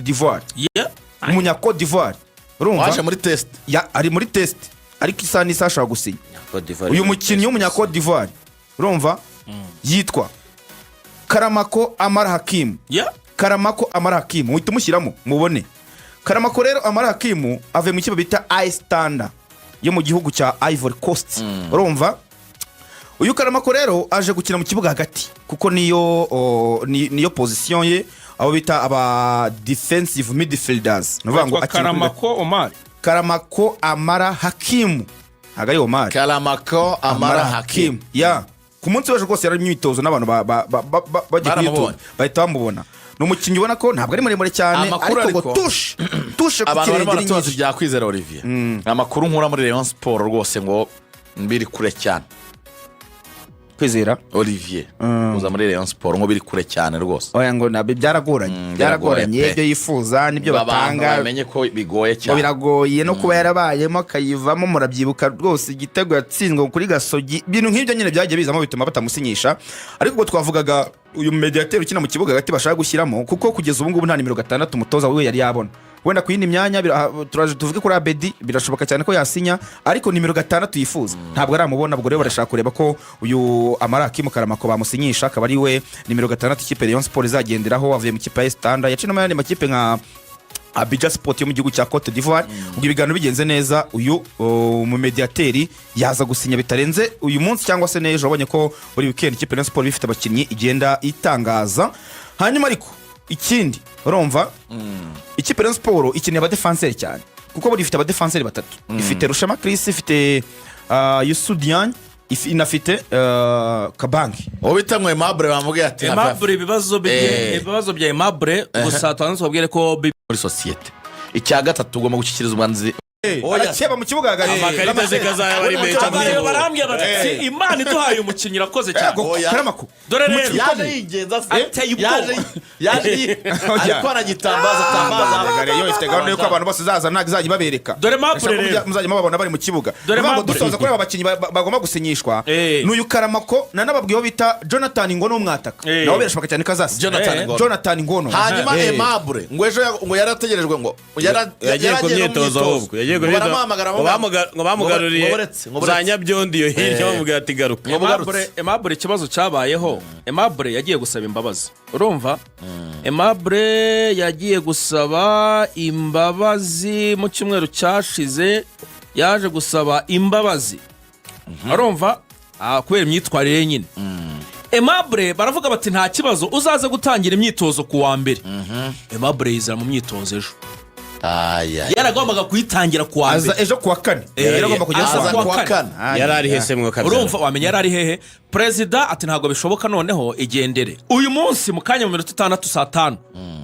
d'Ivoire umunya Cote d'Ivoire urumva waje muri test ari muri test ariko isa n'isashaka gusinya uyu mukinnyi w'umunya Cote d'Ivoire urumva yitwa Karamoko Amara Hakim Karamoko Amara Hakim uhita umushyiramo mubone Karamoko rero Amara Hakim ave mu kipe bita Ice Thunder yo mu gihugu cya Ivory Coast urumva uyu Karamoko rero aje gukina mu kibuga hagati kuko niyo position ye abo bita aba defensive midfielders nuvuga ngo Karamoko Amara Hakim hagari Omar Karamoko Amara Hakim ya ku munsi w'ejo rwose yari imyitozo n'abantu bagiye kuyituma bahita bamubona n'umukinnyi ubona ko ntabwo ari muremure cyane ariko tushe ku kirenge n'inyizi bya Kwizera Olivier amakuru nkura muri Rayon Sport rwose ngo mbiri kure cyane Kwizera Olivier uza muri Rayon Sport ngo biri kure cyane rwose oya ngo nabe byaragoranye ibyo yifuza nibyo batanga bamenye ko bigoye cyane biragoye no kuba yarabayemo akayivamo murabyibuka rwose igitego yatsinzwe kuri Gasogi ibintu nk'ibyo nyine byagiye bizamo bituma batamusinyisha ariko ubwo twavugaga uyu mediateur ukina mu kibuga hagati bashaka gushyiramo kuko kugeza ubu ngubu nta nimero 6 umutoza we yari yabona wenda ku yindi myanya turaje tuvuge kuri Abedi birashoboka cyane ko yasinya ariko nimero 6 yifuza ntabwo aramubona ubwo rero barashaka kureba ko uyu Amara Hakim Karamoko bamusinyisha akaba ari we nimero 6 ikipe Rayon Sport izagenderaho avuye mu kipe ya Standard yacino mu yandi makipe nka Abidjan Sport yo mu gihugu cya Cote d'Ivoire ubwo ibiganiro bigenze neza uyu mu mediateur yaza gusinya bitarenze uyu munsi cyangwa se nejo abonye ko buri weekend ikipe Rayon Sport bifite abakinnyi igenda itangaza hanyuma ariko ikindi urumva ikipe Rayon Sport ikeneye abadefenseur cyane kuko buri ifite abadefenseur batatu ifite Rushema Chris ifite Yusudian inafite Kabangi obitamwe Aimable bamubwiye ati Aimable ibibazo bya Aimable gusa twanze kubwire ko muri societe icya gatatu ugomba gushyikiriza umwanzi arakeba mu kibuga hagati amakarita zikazaya bari mecha barambye bati Imana iduhaye umukinnyi irakoze cyane Karamoko dore rero yaje yigenza yaje ariko aragitambaza Rayon ifite gahunda yuko abantu bose zaza ntagizaje babereka dore Aimable rero muzajya mubabona bari mu kibuga ngo dusoza kuri aba bakinnyi bagomba gusinyishwa n'uyu Karamoko nanababwiyeho bita Jonathan Ngono umwataka nawe birashoboka cyane kazasi Jonathan Ngono hanyuma Aimable ngo ejo ngo yarategerejwe ngo yagiye ku myitozo ahubwo ngo bamugaruriye za Nyabyondo iyo hirya bamubwira ati garuka Aimable ikibazo cyabayeho Aimable yagiye gusaba imbabazi urumva Aimable yagiye gusaba imbabazi mu cyumweru cyashize yaje gusaba imbabazi urumva kubera imyitwarire nyine Aimable baravuga bati nta kibazo uzaze gutangira imyitozo ku wa mbere Aimable yizera mu myitozo ejo yaragombaga kuyitangira ku wa mbere ejo ku wa kane yaragomba kugeza ku wa kane yarari hese mwe kabisa urumva wamenye yarari hehe president ati ntago bishoboka noneho igendere uyu munsi mu kanya mu minota 6 saa 5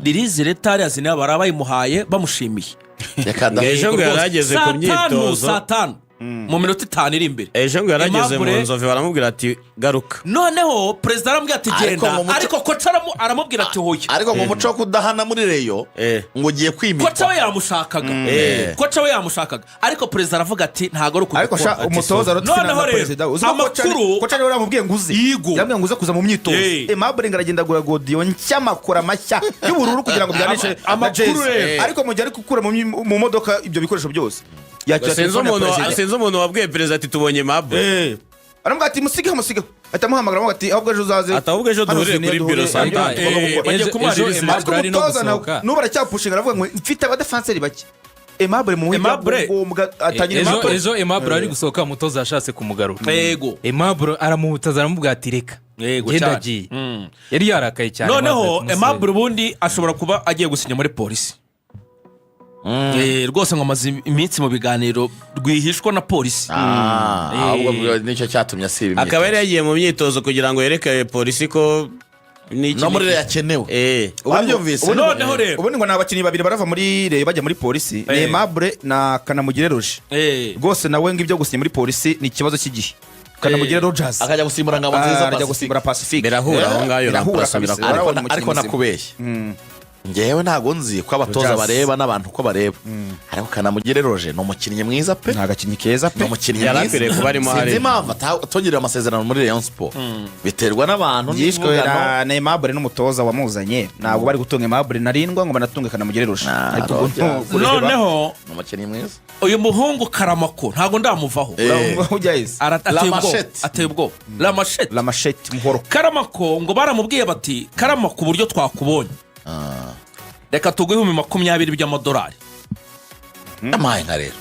ririze retari azina barabayimuhaye bamushimiye ejo ngo yarageze ku myitozo saa 5 mu minota 5 iri imbere ejo ngo yarageze mu nzove baramubwira ati garuka noneho president aramubwira ati genda ariko kocha aramubwira ati hoya ariko mu muco kudahana muri Rayon ngo giye kwimika kocha we yamushakaga ariko president aravuga ati ntago ari ariko umutoza rotfina na president uzi kocha rero aramubwiye nguze yamwe nguze kuza mu myitozo Aimable ngaragenda gura godiyo ncyamakora mashya y'ubururu kugira ngo byanishe amakuru ariko mu gihe ari gukura mu modoka ibyo bikoresho byose senzo umuntu wabwiye president ati tubonye Aimable aramubwira ati musige atamuhamagara ati ahubwo ejo uzaze ahubwo ejo duhurire kuri biro santane bagiye kumaririza Aimable ari no gusohoka nubu aracyapushinga aravuga ngo mfite abadefenseur bake Aimable mu ngombwa atangira ejo Aimable ari gusohoka umutoza yashatse kumugarura yego Aimable aramubutaza aramubwira ati reka genda giye yari yarakaye cyane noneho Aimable ubundi ashobora kuba agiye gusinya muri polisi rwose ngo amaze iminsi mu biganiro rwihishwa na polisi ahubwo nicyo cyatumye asiba akaba yari yagiye mu myitozo kugira ngo yereke polisi ko no muri yakenewe wabyumvise noneho rero ubundi ngo nabakinnyi babiri barava muri Rayon bajya muri polisi Aimable na Kanamugire Roger rwose nawe ngibyo gusinya muri polisi ni ikibazo cy'igihe Kanamugire Rogers akajya gusimbura ngabo nziza ajya gusimbura Pacific birahura aho ngayo ariko nakubeshye ngewe ntabwo nzi ko abatoza bareba n'abantu ko bareba ariko Kanamugire Roger ni umukinnyi mwiza pe, ni agakinnyi keza pe, ni umukinnyi yarakwiriye kuba arimo sinzi hari impamvu atongera amasezerano muri Rayon Sport biterwa n'abantu yishwe na Aimable n'umutoza wamuzanye ntabwo bari gutunga Aimable narindwa ngo banatunge Kanamugire Roger. Noneho ni umukinnyi mwiza uyu muhungu Karamoko ntabwo ndamuvaho ateye ubwoba la machette muhoro Karamoko ngo baramubwiye bati Karamoko uburyo twakubonye reka tuguhe 20 by'amadolari amaye nka rero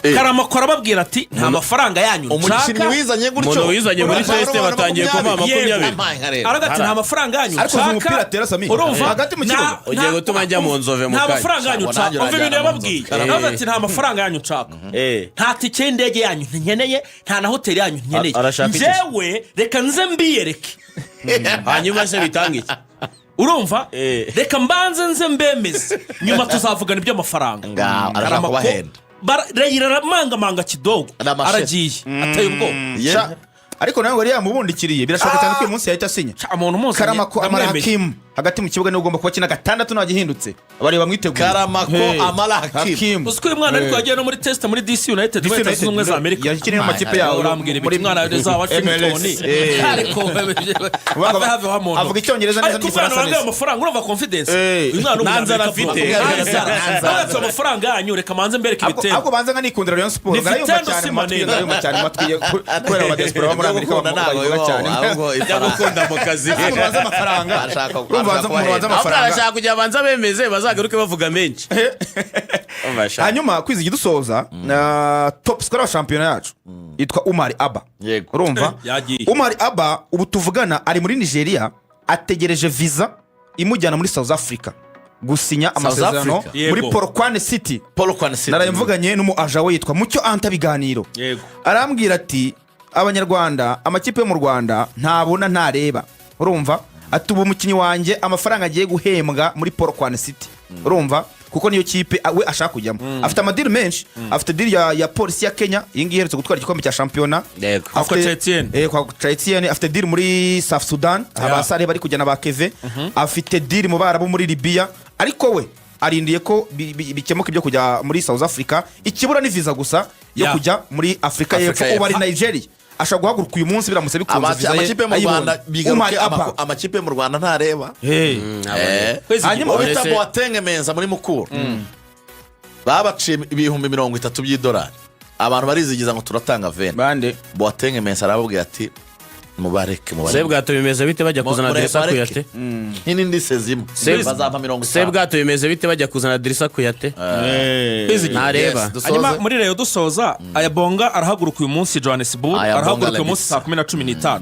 Karamoko arababwira ati nta mafaranga yanyu nshaka, umukinnyi wizanye gutyo umuntu wizanye muri teste batangiye kumuha 20 aragati nta mafaranga yanyu ariko nshaka, umupira atera Sami hagati mu kibuga ugiye gutuma njya mu nzove mu nta kaje mafaranga yanyu nshaka, umva ibintu yababwiye aragati nta mafaranga yanyu nshaka, nta tike y'indege yanyu nkeneye, nta na hoteli yanyu nkeneye, njyewe reka nze mbiyereke hanyuma se bitanga iki urumva reka mbanze nze mbemeze nyuma tuzavugana iby'amafaranga. arashaka kubahenda barayira manga kidogo aragiye ateye ubwoba ariko nawe ngo yamubundikiriye birashoboka cyane ko uyu munsi yahita asinya umuntu munsi Karamoko Amara Hakim hagati mu kibuga niwe ugomba kuba kina gatandatu nagihindutse abari bamwiteguye Karamoko Amara Hakim uziko uyu mwana ariko yagiye no muri test muri DC United wese z'umwe za Amerika yakinnye mu makipe yawo urambwira ibiki mwana za Washington ariko have hamon avuga icyongereza neza n'igifaransa neza amafaranga urumva confidence uyu mwana nanza arafite nanza amafaranga yanyu reka manze mbereke ibitego ahubwo banza nkanikundira Rayon Sport ngayumva cyane matwiye kubera aba diaspora muri Amerika bamuvuga cyane gukunda mu kazi banza amafaranga arashaka kujya banza bemeze bazagaruke bavuga menshi hanyuma kwizigira dusoza top scorer wa shampiyona yacu yitwa Umar Aba urumva Umar Aba ubu tuvugana ari muri Nigeria ategereje visa imujyana muri South Africa gusinya amasezerano muri Polokwane City narayimvuganye n'umu agent we yitwa Mucyo Anta Biganiro arambwira ati abanyarwanda amakipe yo mu Rwanda ntabona ntareba urumva ati ubu umukinnyi wanjye amafaranga agiye guhembwa muri Polokwane City urumva kuko niyo kipe we ashaka kujyamo afite amadiri menshi afite diri ya polisi ya Kenya yingi iherutse gutwara igikombe cya shampiyona kwa Etienne afite diri muri South Sudan abasare bari kujyana ba Keve afite diri mu Barabu muri Libya ariko we arindiye ko bikemuka ibyo kujya muri South Africa ikibura ni visa gusa yo kujya muri Afrika y'Epfo ubu ari Nigeria ashaka guhaguruka uyu munsi biramutse bikunze amakipe mu Rwanda bigaruke amakipe mu Rwanda ntareba hanyuma bita Boateng Mensa muri Mukuru babaciye ibihumbi 30 by'idolari abantu barizigiza ngo turatanga vene bande Boateng Mensa arababwira ati mubareke sebwato bimeze bite bajya kuzana adresa kuyate n'indi sezimo bazampa 50 sebwato bimeze bite bajya kuzana adresa kuyate ntareba hanyuma muri Rayon dusoza Ayabonga arahaguruka uyu munsi Johannesburg arahaguruka uyu munsi 10:15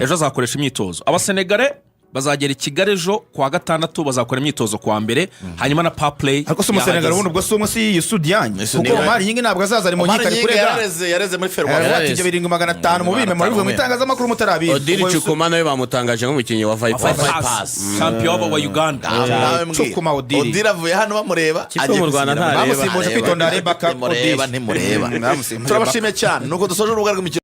ejo azakoresha imyitozo abasenegale bazagera i Kigali ejo kwa gatandatu bazakora imyitozo kwa mbere hanyuma na power play ariko so Senegal ubundi ubwo so si Yusudiyanye kuko Omari Nyingi ntabwo azaza ari mu nkikari kurega yareze muri Ferwafa ati 7500 mu bime muri mu itangazamakuru mutarabi Odiri Chukuma nawe bamutangaje nk'umukinnyi wa Vipers champion wa Uganda Chukuma Odiri avuye hano bamureba agiye mu Rwanda ntareba bamusimbuje kwitonda Rebaka ntimureba turabashimiye cyane nuko dusoje urubuga rw'imikino